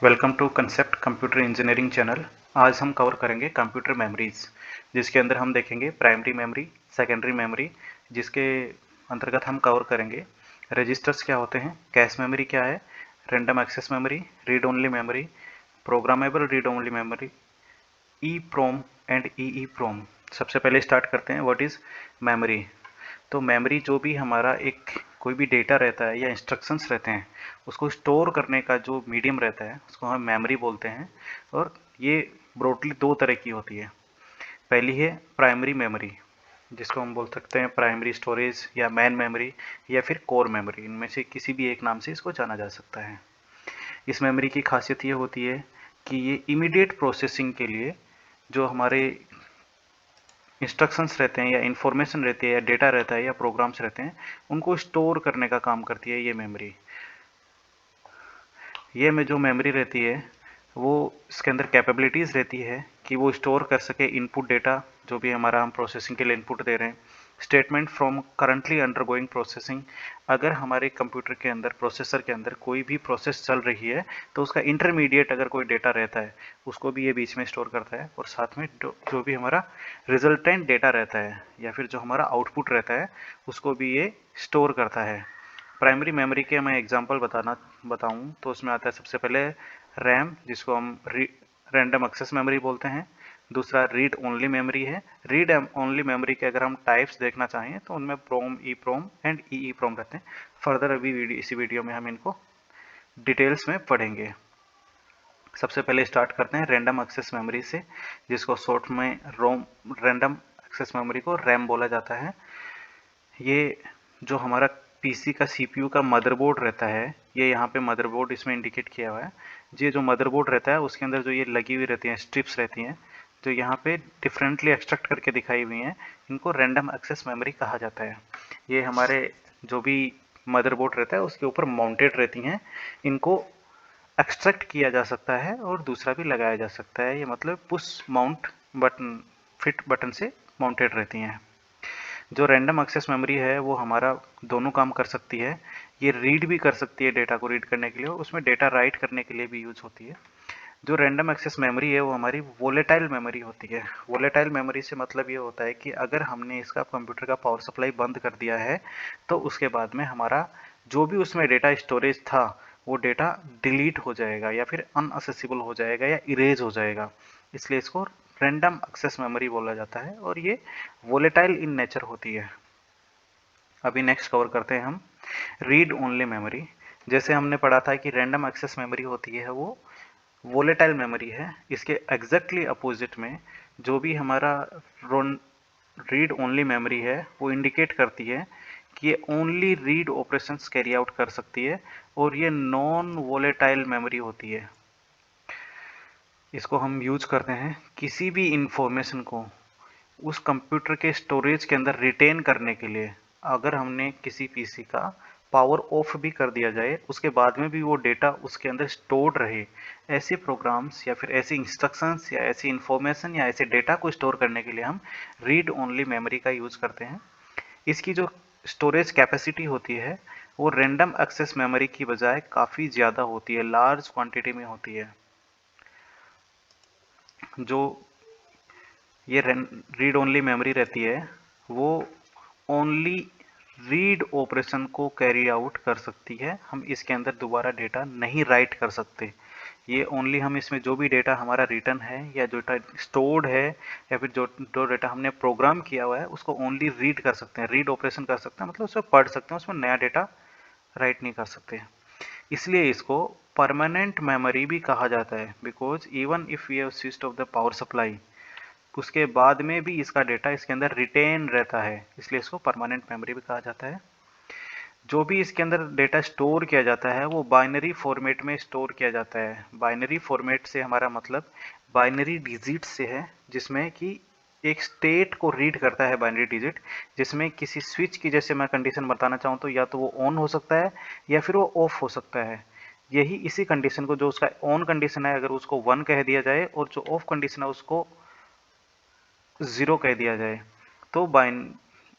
Welcome to concept computer engineering channel. आज हम cover करेंगे कंप्यूटर मेमोरीज, जिसके अंदर हम देखेंगे प्राइमरी मेमोरी, सेकेंडरी मेमोरी, जिसके अंतर्गत हम कवर करेंगे रजिस्टर्स क्या होते हैं, कैश मेमोरी क्या है, random access memory, read only memory, programmable read only memory, EPROM and EPROM. सबसे पहले स्टार्ट करते हैं व्हाट इज़ मेमोरी। तो मेमोरी जो भी हमारा एक कोई भी डेटा रहता है या इंस्ट्रक्शंस रहते हैं, उसको स्टोर करने का जो मीडियम रहता है उसको हम मेमोरी बोलते हैं। और ये ब्रॉडली दो तरह की होती है। पहली है प्राइमरी मेमोरी, जिसको हम बोल सकते हैं प्राइमरी स्टोरेज या मेन मेमोरी या फिर कोर मेमोरी, इनमें से किसी भी एक नाम से इसको जाना जा सकता है। इस मेमोरी की खासियत ये होती है कि ये इमीडिएट प्रोसेसिंग के लिए जो हमारे इंस्ट्रक्शंस रहते हैं या इन्फॉर्मेशन रहती है या डेटा रहता है या प्रोग्राम्स रहते हैं, उनको स्टोर करने का काम करती है ये मेमोरी। ये में जो मेमोरी रहती है वो इसके अंदर कैपेबिलिटीज़ रहती है कि वो स्टोर कर सके इनपुट डेटा, जो भी हमारा हम प्रोसेसिंग के लिए इनपुट दे रहे हैं, statement from currently undergoing processing. अगर हमारे कंप्यूटर के अंदर प्रोसेसर के अंदर कोई भी प्रोसेस चल रही है तो उसका इंटरमीडिएट अगर कोई डेटा रहता है उसको भी ये बीच में स्टोर करता है, और साथ में जो भी हमारा रिजल्टेंट डेटा रहता है या फिर जो हमारा आउटपुट रहता है उसको भी ये स्टोर करता है। प्राइमरी मेमोरी के मैं एग्जांपल बताऊं तो उसमें आता है सबसे पहले रैम, जिसको हम रैंडम एक्सेस मेमोरी बोलते हैं। दूसरा रीड ओनली मेमोरी है। रीड ओनली मेमोरी के अगर हम टाइप्स देखना चाहें तो उनमें प्रोम, ई प्रोम एंड ई प्रोम रहते हैं। फर्दर अभी इसी वीडियो में हम इनको डिटेल्स में पढ़ेंगे। सबसे पहले स्टार्ट करते हैं रैंडम एक्सेस मेमोरी से, जिसको शॉर्ट में रोम, रैंडम एक्सेस मेमोरी को रैम बोला जाता है। ये जो हमारा पीसी का सीपीयू का मदरबोर्ड रहता है, ये यहाँ पे मदरबोर्ड इसमें इंडिकेट किया हुआ है। ये जो मदरबोर्ड रहता है उसके अंदर जो ये लगी हुई रहती हैं स्ट्रिप्स रहती हैं, जो यहाँ पे डिफरेंटली एक्सट्रैक्ट करके दिखाई हुई हैं, इनको रैंडम एक्सेस मेमोरी कहा जाता है। ये हमारे जो भी मदरबोर्ड रहता है उसके ऊपर माउंटेड रहती हैं। इनको एक्सट्रैक्ट किया जा सकता है और दूसरा भी लगाया जा सकता है। ये मतलब push mount button, fit button से माउंटेड रहती हैं। जो रैंडम एक्सेस मेमोरी है वो हमारा दोनों काम कर सकती है। ये रीड भी कर सकती है, डेटा को रीड करने के लिए, और उसमें डेटा राइट करने के लिए भी यूज होती है। जो रैंडम एक्सेस मेमोरी है वो हमारी वोलेटाइल मेमोरी होती है। वोलेटाइल मेमोरी से मतलब ये होता है कि अगर हमने इसका कंप्यूटर का पावर सप्लाई बंद कर दिया है तो उसके बाद में हमारा जो भी उसमें डेटा स्टोरेज था वो डेटा डिलीट हो जाएगा या फिर अनअसेसिबल हो जाएगा या इरेज हो जाएगा। इसलिए इसको रैंडम एक्सेस मेमोरी बोला जाता है और ये वोलेटाइल इन नेचर होती है। अभी नेक्स्ट कवर करते हैं हम रीड ओनली मेमोरी। जैसे हमने पढ़ा था कि रैंडम एक्सेस मेमोरी होती है वो वोलेटाइल मेमोरी है। इसके एग्जैक्टली अपोजिट में जो भी हमारा रीड ओनली मेमोरी है वो इंडिकेट करती है कि ये only read operations carry out कर सकती है और ये नॉन वोलेटाइल मेमोरी होती है। इसको हम यूज करते हैं किसी भी इंफॉर्मेशन को उस कंप्यूटर के स्टोरेज के अंदर रिटेन करने के लिए। अगर हमने किसी पीसी का पावर ऑफ भी कर दिया जाए उसके बाद में भी वो डेटा उसके अंदर स्टोर्ड रहे, ऐसे प्रोग्राम्स या फिर ऐसी इंस्ट्रक्शंस या ऐसी इंफॉर्मेशन या ऐसे डेटा को स्टोर करने के लिए हम रीड ओनली मेमोरी का यूज करते हैं। इसकी जो स्टोरेज कैपेसिटी होती है वो रैंडम एक्सेस मेमोरी की बजाय काफ़ी ज़्यादा होती है, लार्ज क्वांटिटी में होती है। जो ये रीड ओनली मेमोरी रहती है वो ओनली रीड ऑपरेशन को कैरी आउट कर सकती है। हम इसके अंदर दोबारा डेटा नहीं राइट कर सकते। ये ओनली हम इसमें जो भी डेटा हमारा रिटर्न है या जो डेटा स्टोर्ड है या फिर जो डेटा हमने प्रोग्राम किया हुआ है उसको ओनली रीड कर सकते हैं, रीड ऑपरेशन कर सकते हैं, मतलब उसमें पढ़ सकते हैं, उसमें नया डेटा राइट नहीं कर सकते। इसलिए इसको परमानेंट मेमोरी भी कहा जाता है, because even if we have switched off the power supply उसके बाद में भी इसका डेटा इसके अंदर रिटेन रहता है, इसलिए इसको परमानेंट मेमोरी भी कहा जाता है। जो भी इसके अंदर डेटा स्टोर किया जाता है वो बाइनरी फॉर्मेट में स्टोर किया जाता है। बाइनरी फॉर्मेट से हमारा मतलब बाइनरी डिजिट से है, जिसमें कि एक स्टेट को रीड करता है बाइनरी डिजिट, जिसमें किसी स्विच की जैसे मैं कंडीशन बताना चाहूँ तो या तो वो ऑन हो सकता है या फिर वो ऑफ हो सकता है। यही इसी कंडीशन को, जो उसका ऑन कंडीशन है अगर उसको 1 कह दिया जाए और जो ऑफ कंडीशन है उसको 0 कह दिया जाए तो बाइन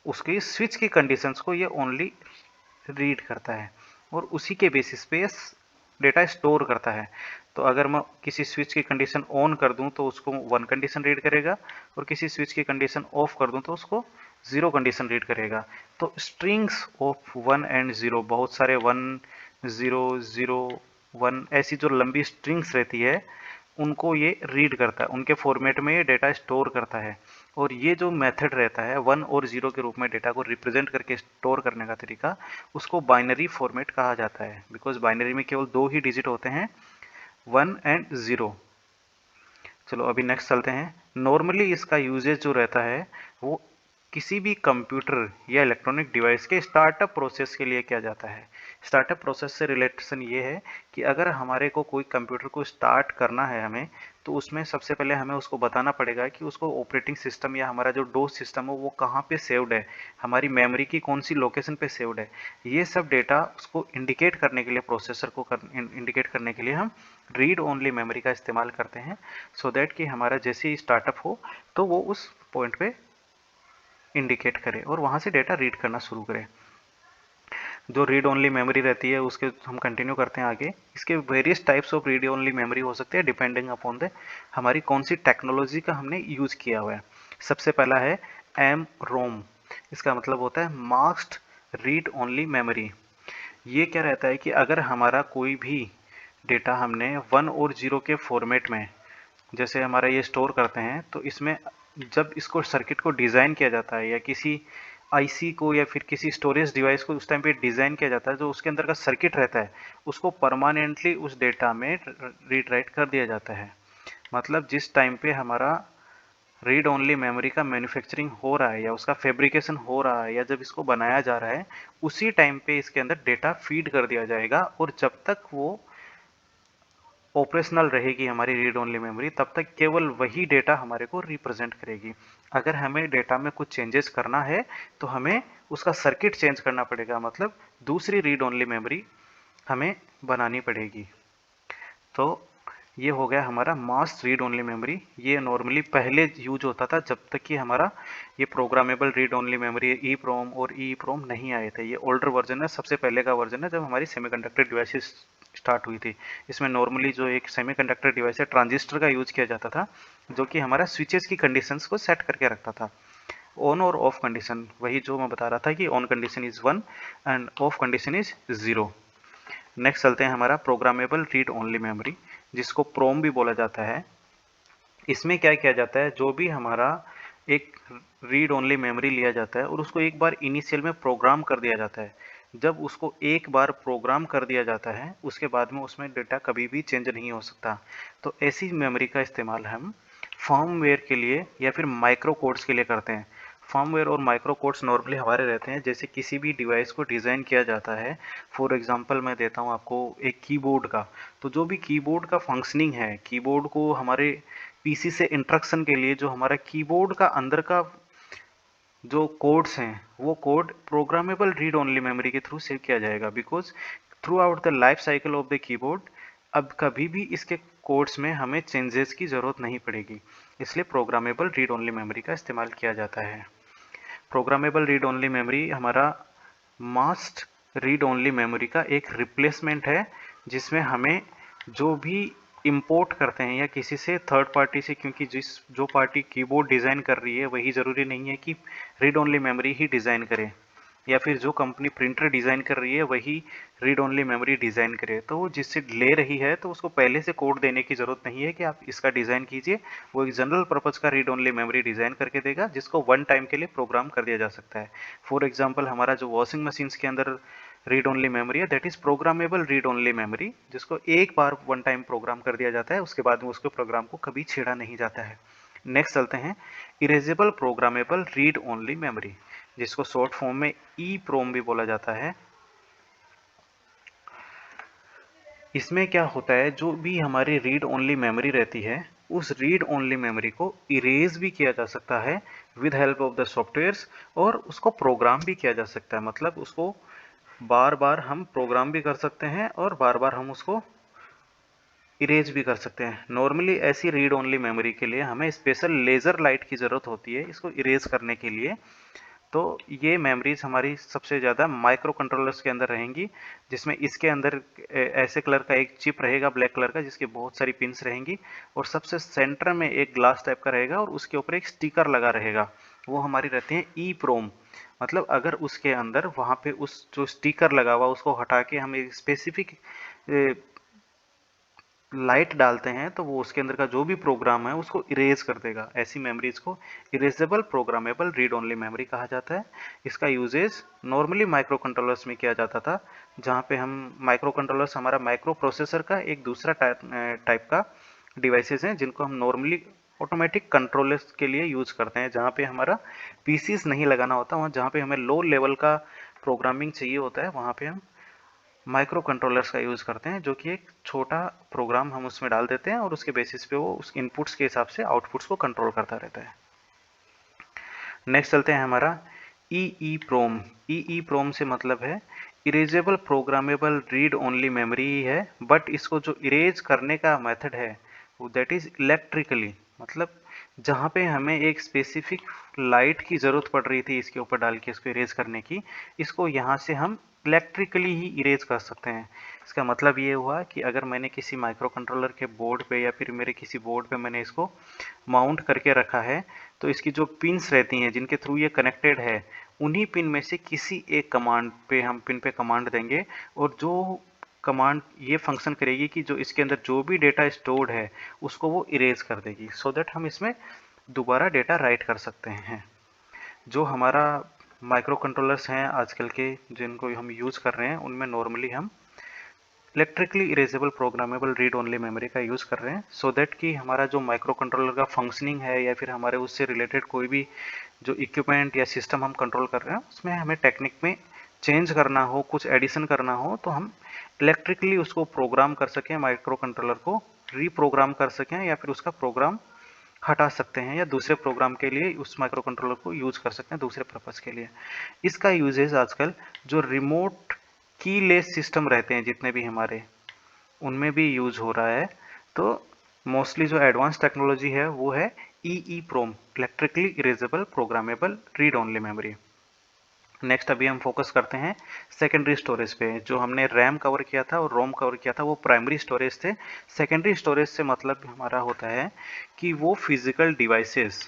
उसकी स्विच की कंडीशंस को ये ओनली रीड करता है और उसी के बेसिस पे डेटा स्टोर करता है। तो अगर मैं किसी स्विच की कंडीशन ऑन कर दूं तो उसको 1 कंडीशन रीड करेगा, और किसी स्विच की कंडीशन ऑफ कर दूं तो उसको 0 कंडीशन रीड करेगा। तो स्ट्रिंग्स ऑफ 1 एंड 0, बहुत सारे 1 0 0 1 ऐसी जो लंबी स्ट्रिंग्स रहती है उनको ये रीड करता है, उनके फॉर्मेट में ये डेटा स्टोर करता है। और ये जो मेथड रहता है 1 और 0 के रूप में डेटा को रिप्रेजेंट करके स्टोर करने का तरीका, उसको बाइनरी फॉर्मेट कहा जाता है, बिकॉज बाइनरी में केवल 2 ही डिजिट होते हैं, 1 एंड 0। चलो अभी नेक्स्ट चलते हैं। नॉर्मली इसका यूजेज जो रहता है वो किसी भी कंप्यूटर या इलेक्ट्रॉनिक डिवाइस के स्टार्टअप प्रोसेस के लिए किया जाता है। स्टार्टअप प्रोसेस से रिलेशन ये है कि अगर हमारे को कोई कंप्यूटर को स्टार्ट करना है हमें, तो उसमें सबसे पहले हमें उसको बताना पड़ेगा कि उसको ऑपरेटिंग सिस्टम या हमारा जो डोस सिस्टम हो वो कहाँ पे सेव्ड है, हमारी मेमोरी की कौन सी लोकेशन पे सेव्ड है। ये सब डेटा उसको इंडिकेट करने के लिए, प्रोसेसर को इंडिकेट करने के लिए हम रीड ओनली मेमोरी का इस्तेमाल करते हैं, सो दैट कि हमारा जैसे ही स्टार्टअप हो तो वो उस पॉइंट पे इंडिकेट करे और वहाँ से डेटा रीड करना शुरू करे। जो रीड ओनली मेमोरी रहती है उसके हम कंटिन्यू करते हैं आगे। इसके various types of read only memory हो सकते हैं डिपेंडिंग अपॉन द हमारी कौन सी टेक्नोलॉजी का हमने यूज किया हुआ है। सबसे पहला है एम रोम। इसका मतलब होता है मास्क्ड रीड ओनली मेमोरी। ये क्या रहता है कि अगर हमारा कोई भी डेटा हमने 1 और 0 के फॉर्मेट में जैसे हमारा ये स्टोर करते हैं, तो इसमें जब इसको सर्किट को डिज़ाइन किया जाता है या किसी आईसी को या फिर किसी स्टोरेज डिवाइस को उस टाइम पे डिज़ाइन किया जाता है, जो उसके अंदर का सर्किट रहता है उसको परमानेंटली उस डेटा में रीड राइट कर दिया जाता है। मतलब जिस टाइम पे हमारा रीड ओनली मेमोरी का मैन्युफैक्चरिंग हो रहा है या उसका फैब्रिकेशन हो रहा है या जब इसको बनाया जा रहा है, उसी टाइम पे इसके अंदर डेटा फीड कर दिया जाएगा, और जब तक वो ऑपरेशनल रहेगी हमारी रीड ओनली मेमोरी तब तक केवल वही डेटा हमारे को रिप्रेजेंट करेगी। अगर हमें डेटा में कुछ चेंजेस करना है तो हमें उसका सर्किट चेंज करना पड़ेगा, मतलब दूसरी रीड ओनली मेमोरी हमें बनानी पड़ेगी। तो ये हो गया हमारा मास्क रीड ओनली मेमोरी। ये नॉर्मली पहले यूज होता था जब तक कि हमारा ये प्रोग्रामेबल रीड ओनली मेमोरी ई प्रोम और ई प्रोम नहीं आए थे। ये ओल्डर वर्जन है, सबसे पहले का वर्जन है जब हमारी सेमीकंडक्टर डिवाइसेस स्टार्ट हुई थी। इसमें नॉर्मली जो एक सेमीकंडक्टर डिवाइस है ट्रांजिस्टर का यूज किया जाता था, जो कि हमारा स्विचेस की कंडीशंस को सेट करके रखता था। ऑन और ऑफ कंडीशन, वही जो मैं बता रहा था कि on condition is 1 end of condition is 0। Next चलते हैं हमारा प्रोग्रामेबल रीड ओनली मेमोरी, जिसको प्रोम भी बोला जाता है। इसमें क्या किया जाता है, जो भी हमारा एक रीड ओनली मेमोरी लिया जाता है और उसको एक बार इनिशियल में प्रोग्राम कर दिया जाता है। जब उसको एक बार प्रोग्राम कर दिया जाता है उसके बाद में उसमें डेटा कभी भी चेंज नहीं हो सकता। तो ऐसी मेमोरी का इस्तेमाल हम फर्मवेयर के लिए या फिर माइक्रो कोड्स के लिए करते हैं। फर्मवेयर और माइक्रो कोड्स नॉर्मली हमारे रहते हैं जैसे किसी भी डिवाइस को डिज़ाइन किया जाता है। फॉर एग्जांपल मैं देता हूँ आपको एक कीबोर्ड का। तो जो भी कीबोर्ड का फंक्शनिंग है, कीबोर्ड को हमारे पीसी से इंस्ट्रक्शन के लिए जो हमारा कीबोर्ड का अंदर का जो कोड्स हैं वो code programmable read only memory के थ्रू सेव किया जाएगा, because through out the life cycle of the keyboard अब कभी भी इसके कोड्स में हमें चेंजेस की ज़रूरत नहीं पड़ेगी, इसलिए प्रोग्रामेबल रीड ओनली मेमोरी का इस्तेमाल किया जाता है। प्रोग्रामेबल रीड ओनली मेमोरी हमारा मास्ट रीड ओनली मेमोरी का एक रिप्लेसमेंट है, जिसमें हमें जो भी इंपोर्ट करते हैं या किसी से थर्ड पार्टी से, क्योंकि जो पार्टी कीबोर्ड डिज़ाइन कर रही है वही ज़रूरी नहीं है कि रीड ओनली मेमोरी ही डिज़ाइन करे, या फिर जो कंपनी प्रिंटर डिज़ाइन कर रही है वही रीड ओनली मेमोरी डिज़ाइन करे। तो वो जिससे ले रही है तो उसको पहले से कोड देने की ज़रूरत नहीं है कि आप इसका डिज़ाइन कीजिए। वो एक जनरल पर्पज़ का रीड ओनली मेमोरी डिज़ाइन करके देगा, जिसको वन टाइम के लिए प्रोग्राम कर दिया जा सकता है। फॉर एग्जाम्पल हमारा जो वॉशिंग मशीन्स के अंदर रीड ओनली मेमोरी है, that is programmable read only memory, जिसको एक बार वन टाइम प्रोग्राम कर दिया जाता है, उसके बाद में उसको प्रोग्राम को कभी छेड़ा नहीं जाता है। नेक्स्ट चलते हैं erasable programmable read only memory, जिसको शॉर्ट फॉर्म में ई प्रोम भी बोला जाता है। इसमें क्या होता है, जो भी हमारी रीड ओनली मेमोरी रहती है उस रीड ओनली मेमोरी को इरेज भी किया जा सकता है with help of the softwares, और उसको प्रोग्राम भी किया जा सकता है। मतलब उसको बार बार हम प्रोग्राम भी कर सकते हैं और बार बार हम उसको इरेज भी कर सकते हैं। नॉर्मली ऐसी रीड ओनली मेमोरी के लिए हमें स्पेशल लेज़र लाइट की ज़रूरत होती है इसको इरेज करने के लिए। तो ये मेमोरीज हमारी सबसे ज़्यादा माइक्रो कंट्रोलर्स के अंदर रहेंगी, जिसमें इसके अंदर ऐसे कलर का एक चिप रहेगा ब्लैक कलर का, जिसके बहुत सारी पिंस रहेंगी, और सबसे सेंटर में एक ग्लास टाइप का रहेगा और उसके ऊपर एक स्टिकर लगा रहेगा। वो हमारी रहती है ई प्रोम। मतलब अगर उसके अंदर वहाँ पे उस जो स्टिकर लगा हुआ उसको हटा के हम एक स्पेसिफिक लाइट डालते हैं तो वो उसके अंदर का जो भी प्रोग्राम है उसको इरेज कर देगा। ऐसी मेमोरीज को erasable programmable read only memory कहा जाता है। इसका यूजेज नॉर्मली माइक्रो कंट्रोलर्स में किया जाता था, जहाँ पे हम माइक्रो कंट्रोलर्स हमारा माइक्रो प्रोसेसर का एक दूसरा टाइप का डिवाइसेस हैं, जिनको हम नॉर्मली ऑटोमेटिक कंट्रोलर्स के लिए यूज करते हैं, जहाँ पे हमारा पीसीस नहीं लगाना होता, वहाँ जहाँ पे हमें लो लेवल का प्रोग्रामिंग चाहिए होता है, वहाँ पे हम माइक्रो कंट्रोलर्स का यूज़ करते हैं, जो कि एक छोटा प्रोग्राम हम उसमें डाल देते हैं और उसके बेसिस पे वो उस इनपुट्स के हिसाब से आउटपुट्स को कंट्रोल करता रहता है। नेक्स्ट चलते हैं हमारा ई प्रोम। ई प्रोम से मतलब है erasable programmable read only memory ही है, बट इसको जो इरेज करने का मेथड है वो दैट इज इलेक्ट्रिकली। मतलब जहाँ पे हमें एक स्पेसिफिक लाइट की ज़रूरत पड़ रही थी इसके ऊपर डाल के इसको इरेज करने की, इसको यहाँ से हम इलेक्ट्रिकली ही इरेज कर सकते हैं। इसका मतलब ये हुआ कि अगर मैंने किसी माइक्रो कंट्रोलर के बोर्ड पे या फिर मेरे किसी बोर्ड पे मैंने इसको माउंट करके रखा है, तो इसकी जो पिन्स रहती हैं जिनके थ्रू ये कनेक्टेड है, उन्हीं पिन में से किसी एक कमांड पे हम पिन पे कमांड देंगे, और जो कमांड ये फंक्शन करेगी कि जो इसके अंदर जो भी डेटा स्टोर्ड है उसको वो इरेज कर देगी, सो दैट हम इसमें दोबारा डेटा राइट कर सकते हैं। जो हमारा माइक्रो कंट्रोलर्स हैं आजकल के जिनको हम यूज़ कर रहे हैं, उनमें नॉर्मली हम electrically erasable programmable read only memory का यूज़ कर रहे हैं, सो दैट कि हमारा जो माइक्रो कंट्रोलर का फंक्शनिंग है या फिर हमारे उससे रिलेटेड कोई भी जो इक्विपमेंट या सिस्टम हम कंट्रोल कर रहे हैं उसमें हमें टेक्निक में चेंज करना हो, कुछ एडिशन करना हो, तो हम इलेक्ट्रिकली उसको प्रोग्राम कर सकें, माइक्रो कंट्रोलर को रीप्रोग्राम कर सकें, या फिर उसका प्रोग्राम हटा सकते हैं या दूसरे प्रोग्राम के लिए उस माइक्रो कंट्रोलर को यूज कर सकते हैं दूसरे पर्पज़ के लिए। इसका यूजेज आजकल जो रिमोट कीलेस सिस्टम रहते हैं जितने भी हमारे, उनमें भी यूज हो रहा है। तो मोस्टली जो एडवांस टेक्नोलॉजी है वो है EPROM, electrically erasable programmable read only memory. Next अभी हम फोकस करते हैं सेकेंडरी स्टोरेज पे। जो हमने रैम कवर किया था और रोम कवर किया था वो प्राइमरी स्टोरेज थे। सेकेंडरी स्टोरेज से मतलब हमारा होता है कि वो फिजिकल डिवाइसेस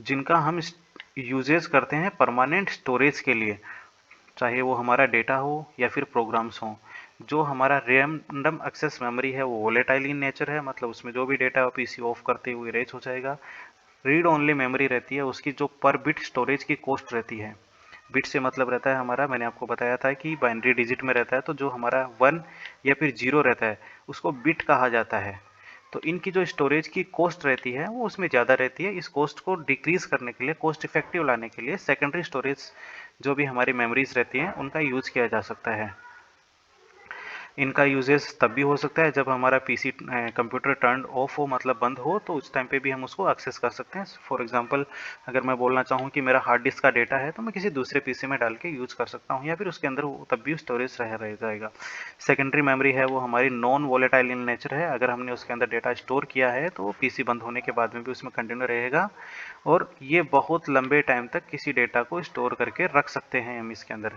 जिनका हम यूजेस करते हैं परमानेंट स्टोरेज के लिए, चाहे वो हमारा डेटा हो या फिर प्रोग्राम्स हों। जो हमारा रैंडम एक्सेस मेमोरी है वो वोलेटाइल इन नेचर है, मतलब उसमें जो भी डेटा पीसी ऑफ करते हुए इरेज हो जाएगा। रीड ओनली मेमोरी रहती है, उसकी जो पर बिट स्टोरेज की कॉस्ट रहती है, बिट से मतलब रहता है हमारा, मैंने आपको बताया था कि बाइनरी डिजिट में रहता है, तो जो हमारा 1 या फिर 0 रहता है उसको बिट कहा जाता है। तो इनकी जो स्टोरेज की कॉस्ट रहती है वो उसमें ज़्यादा रहती है। इस कॉस्ट को डिक्रीज करने के लिए, कॉस्ट इफेक्टिव लाने के लिए सेकेंडरी स्टोरेज जो भी हमारी मेमोरीज रहती हैं उनका यूज़ किया जा सकता है। इनका यूजेस तब भी हो सकता है जब हमारा पीसी कंप्यूटर टर्न ऑफ हो, मतलब बंद हो, तो उस टाइम पे भी हम उसको एक्सेस कर सकते हैं। फॉर एग्जांपल अगर मैं बोलना चाहूँ कि मेरा हार्ड डिस्क का डेटा है तो मैं किसी दूसरे पीसी में डाल के यूज़ कर सकता हूँ, या फिर उसके अंदर तब भी स्टोरेज रह जाएगा। सेकेंडरी मेमोरी है वो हमारी नॉन वोलेटाइल इन नेचर है। अगर हमने उसके अंदर डेटा स्टोर किया है तो वो पीसी बंद होने के बाद में भी उसमें कंटिन्यू रहेगा, और ये बहुत लंबे टाइम तक किसी डेटा को स्टोर करके रख सकते हैं हम इसके अंदर।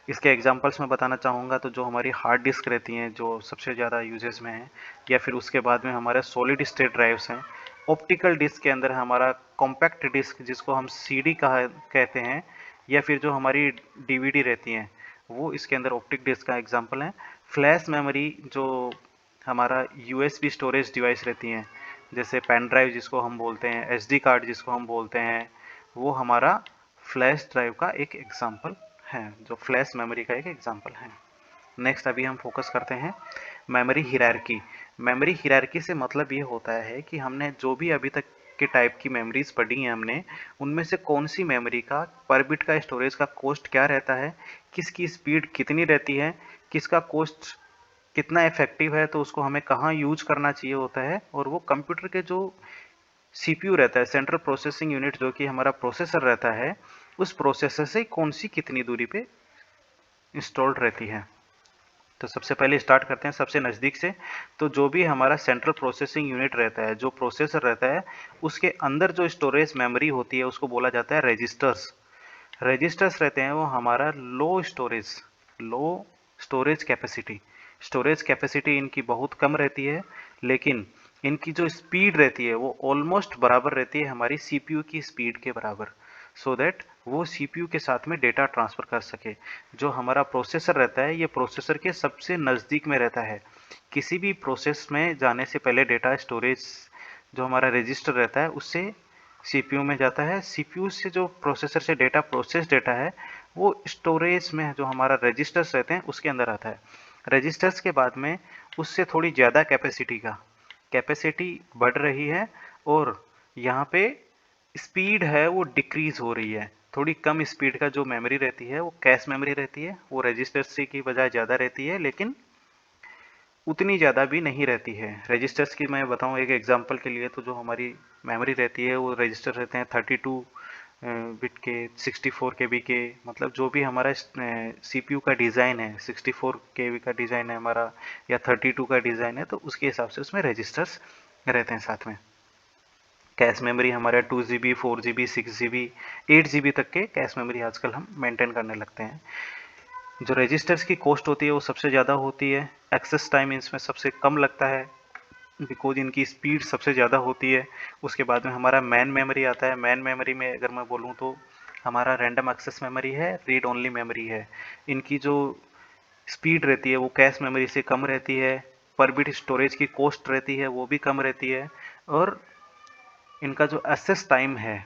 इसके एग्जांपल्स मैं बताना चाहूँगा तो जो हमारी हार्ड डिस्क रहती हैं जो सबसे ज़्यादा यूजेस में है, या फिर उसके बाद में हमारे सॉलिड स्टेट ड्राइव्स हैं। ऑप्टिकल डिस्क के अंदर हमारा कॉम्पैक्ट डिस्क जिसको हम सीडी कहते हैं, या फिर जो हमारी डीवीडी रहती हैं वो इसके अंदर ऑप्टिक डिस्क का एग्जांपल है। फ्लैश मेमोरी जो हमारा यूएसबी स्टोरेज डिवाइस रहती हैं, जैसे पेन ड्राइव जिसको हम बोलते हैं, एसडी कार्ड जिसको हम बोलते हैं, वो हमारा फ्लैश ड्राइव का एक एग्जांपल है, जो फ्लैश मेमोरी का एक एग्जांपल है। नेक्स्ट अभी हम फोकस करते हैं मेमोरी हिरार्की। मेमोरी हिरार्की से मतलब ये होता है कि हमने जो भी अभी तक के टाइप की मेमोरीज पढ़ी हैं हमने, उनमें से कौन सी मेमोरी का पर बिट का स्टोरेज का कॉस्ट क्या रहता है, किसकी स्पीड कितनी रहती है, किसका कॉस्ट कितना इफेक्टिव है, तो उसको हमें कहाँ यूज करना चाहिए होता है। और वो कंप्यूटर के जो सीपीयू रहता है, सेंट्रल प्रोसेसिंग यूनिट, जो कि हमारा प्रोसेसर रहता है, उस प्रोसेसर से कौन सी कितनी दूरी पे इंस्टॉल्ड रहती है। तो सबसे पहले स्टार्ट करते हैं सबसे नज़दीक से। तो जो भी हमारा सेंट्रल प्रोसेसिंग यूनिट रहता है, जो प्रोसेसर रहता है, उसके अंदर जो स्टोरेज मेमोरी होती है उसको बोला जाता है रजिस्टर्स। रजिस्टर्स रहते हैं वो हमारा लो स्टोरेज कैपेसिटी इनकी बहुत कम रहती है, लेकिन इनकी जो स्पीड रहती है वो ऑलमोस्ट बराबर रहती है हमारी सीपीयू की स्पीड के बराबर, सो दैट वो सीपीयू के साथ में डेटा ट्रांसफर कर सके। जो हमारा प्रोसेसर रहता है ये प्रोसेसर के सबसे नज़दीक में रहता है। किसी भी प्रोसेस में जाने से पहले डेटा स्टोरेज जो हमारा रजिस्टर रहता है उससे सीपीयू में जाता है। सीपीयू से जो प्रोसेसर से डेटा है वो स्टोरेज में जो हमारा रजिस्टर्स रहते हैं उसके अंदर आता है। रजिस्टर्स के बाद में उससे थोड़ी ज़्यादा कैपेसिटी बढ़ रही है, और यहाँ पे स्पीड है वो डिक्रीज हो रही है। थोड़ी कम स्पीड का जो मेमोरी रहती है वो कैश मेमोरी रहती है, वो रजिस्टर्स की बजाय ज़्यादा रहती है, लेकिन उतनी ज़्यादा भी नहीं रहती है। रजिस्टर्स की मैं बताऊं एक एग्जांपल के लिए, तो जो हमारी मेमोरी रहती है वो रजिस्टर रहते हैं 32 बिट के, 64 केबी के, मतलब जो भी हमारा सीपीयू का डिज़ाइन है 64 केबी का डिज़ाइन है हमारा, या 32 का डिज़ाइन है, तो उसके हिसाब से उसमें रजिस्टर्स रहते हैं साथ में। कैश मेमोरी हमारा 2 GB, 4 GB, 6 GB, 8 GB तक के कैश मेमोरी आजकल हम मेंटेन करने लगते हैं। जो रजिस्टर्स की कॉस्ट होती है वो सबसे ज़्यादा होती है। एक्सेस टाइम इसमें सबसे कम लगता है, बिकॉज इनकी स्पीड सबसे ज़्यादा होती है। उसके बाद में हमारा मैन मेमोरी आता है। मैन मेमोरी में अगर मैं बोलूँ तो हमारा रैंडम एक्सेस मेमोरी है, रीड ओनली मेमोरी है। इनकी जो स्पीड रहती है वो कैश मेमोरी से कम रहती है। पर बिट स्टोरेज की कॉस्ट रहती है वो भी कम रहती है, और इनका जो एक्सेस टाइम है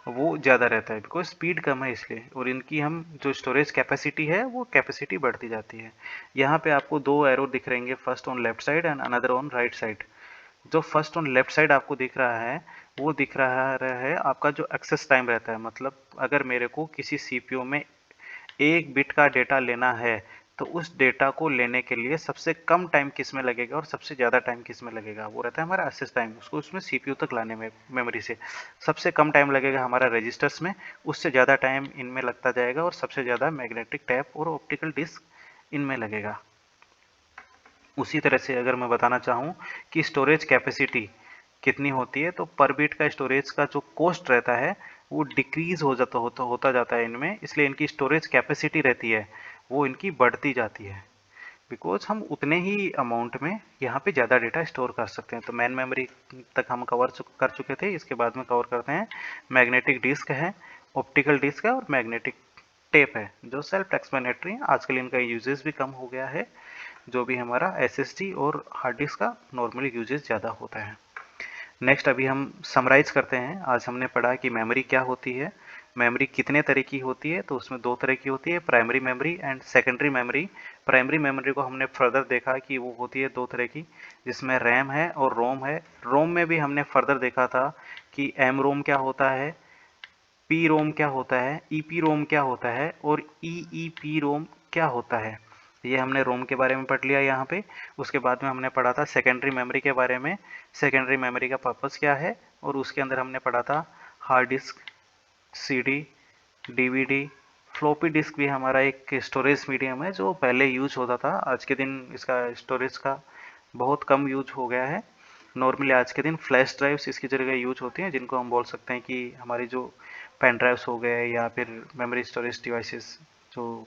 वो ज़्यादा रहता है, बिकॉज स्पीड कम है इसलिए। और इनकी हम जो स्टोरेज कैपेसिटी है वो कैपेसिटी बढ़ती जाती है। यहाँ पे आपको दो एरो दिख रहेंगे, first on left side and another on right side. जो फर्स्ट ऑन लेफ्ट साइड आपको दिख रहा है वो दिख रहा है आपका जो एक्सेस टाइम रहता है। मतलब अगर मेरे को किसी सीपीयू में 1 बिट का डेटा लेना है, तो उस डेटा को लेने के लिए सबसे कम टाइम किस में लगेगा और सबसे ज़्यादा टाइम किस में लगेगा, वो रहता है हमारा एक्सेस टाइम। उसको उसमें सीपीयू तक लाने में मेमोरी से सबसे कम टाइम लगेगा हमारा रजिस्टर्स में, उससे ज़्यादा टाइम इनमें लगता जाएगा, और सबसे ज़्यादा मैग्नेटिक टैप और ऑप्टिकल डिस्क इनमें लगेगा। उसी तरह से अगर मैं बताना चाहूँ कि स्टोरेज कैपेसिटी कितनी होती है, तो पर बिट का स्टोरेज का जो कॉस्ट रहता है वो डिक्रीज होता जाता है इनमें, इसलिए इनकी स्टोरेज कैपेसिटी रहती है वो इनकी बढ़ती जाती है, बिकॉज हम उतने ही अमाउंट में यहाँ पे ज़्यादा डेटा स्टोर कर सकते हैं। तो मैन मेमोरी तक हम कर चुके थे। इसके बाद में कवर करते हैं मैग्नेटिक डिस्क है, ऑप्टिकल डिस्क है, और मैग्नेटिक टेप है, जो सेल्फ एक्सप्लेनेटरी है। आजकल इनका यूजेस भी कम हो गया है। जो भी हमारा एसएसडी और हार्ड डिस्क का नॉर्मली यूजेस ज़्यादा होता है। नेक्स्ट अभी हम समराइज करते हैं। आज हमने पढ़ा कि मेमोरी क्या होती है, मेमोरी कितने तरह की होती है। तो उसमें दो तरह की होती है, primary memory and secondary memory. Primary memory को हमने फर्दर देखा कि वो होती है दो तरह की, जिसमें रैम है और रोम है। रोम में भी हमने फर्दर देखा था कि एम रोम क्या होता है, पी रोम क्या होता है, ई पी रोम क्या होता है, और ई पी रोम क्या होता है। ये हमने रोम के बारे में पढ़ लिया यहाँ पे। उसके बाद में हमने पढ़ा था सेकेंडरी मेमोरी के बारे में, सेकेंडरी मेमोरी का पर्पस क्या है, और उसके अंदर हमने पढ़ा था hard disk, CD, DVD, floppy disk भी हमारा एक स्टोरेज मीडियम है जो पहले यूज होता था। आज के दिन इसका स्टोरेज का बहुत कम यूज हो गया है। नॉर्मली आज के दिन फ्लैश ड्राइव्स इसकी जगह यूज होती हैं, जिनको हम बोल सकते हैं कि हमारी जो पेन ड्राइव्स हो गए या फिर मेमोरी स्टोरेज डिवाइसेस, जो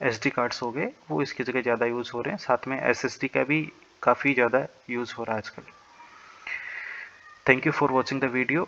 एसडी कार्ड्स हो गए, वो इसकी जगह ज़्यादा यूज़ हो रहे हैं। साथ में एसएसडी का भी काफ़ी ज़्यादा यूज़ हो रहा है आजकल। Thank you for watching the video.